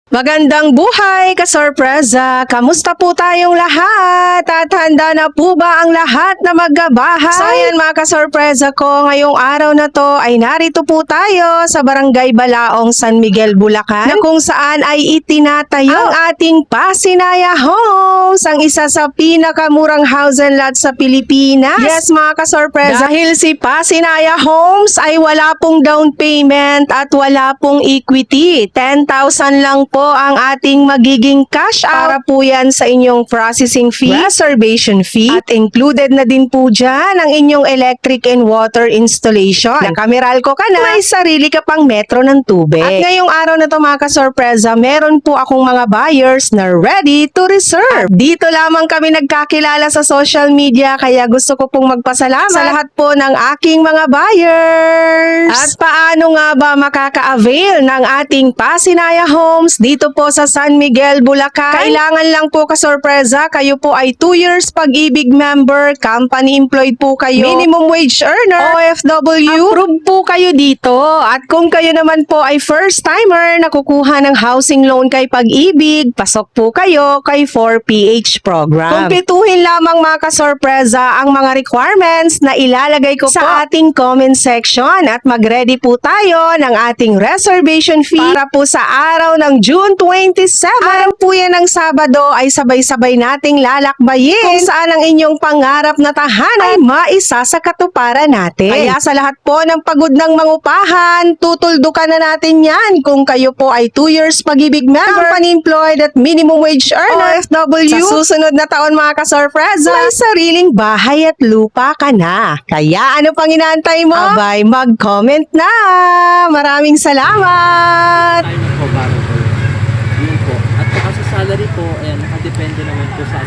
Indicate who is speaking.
Speaker 1: Magandang buhay, kasorpresa! Kamusta po tayong lahat? At handa na po ba ang lahat na magbabahay? So ayan mga kasorpresa ko, ngayong araw na to ay narito po tayo sa Barangay Balaong, San Miguel, Bulacan, na kung saan ay itinatayo ang ating Pasinaya Homes, ang isa sa pinakamurang house and lot sa Pilipinas. Yes mga kasorpresa, dahil si Pasinaya Homes ay wala pong down payment at wala pong equity. 10,000 lang po ang ating magiging cash out. Para po yan sa inyong processing fee, reservation fee, at included na din po dyan ang inyong electric and water installation. Nakameral ko ka na, may sarili ka pang metro ng tubig. At ngayong araw na to mga kasorpresa, meron po akong mga buyers na ready to reserve. At dito lamang kami nagkakilala sa social media, kaya gusto ko pong magpasalamat sa lahat po ng aking mga buyers. At paano nga ba makaka-avail ng ating Pasinaya Homes dito po sa San Miguel, Bulacan? Kailangan lang po kasorpresa, kayo po ay 2 years pag-ibig member, company employed po kayo, minimum wage earner, OFW, approved po kayo dito. At kung kayo naman po ay first timer na kukuha ng housing loan kay Pag-ibig, pasok po kayo kay 4PH program. Kumpletuhin lamang mga kasorpresa ang mga requirements na ilalagay ko sa ating comment section at mag-ready po tayo ng ating reservation fee para po sa araw ng June 27. Araw po yan ng Sabado ay sabay-sabay nating lalakbayin kung saan ang inyong pangarap na tahanan ay maisa sa katuparan natin. Kaya sa lahat po ng pagod ng mangupahan, tutuldukan na natin yan kung kayo po ay 2 years Pag-ibig member, company employed at minimum wage earner, OFW. Sa susunod na taon mga kasorpresa, may sariling bahay at lupa ka na. Kaya ano pang inaantay mo? Abay, mag-comment na! Maraming salamat!
Speaker 2: Tayo po, baro po. Yun po. At saka sa salary po, ayan, nakadepende naman po sa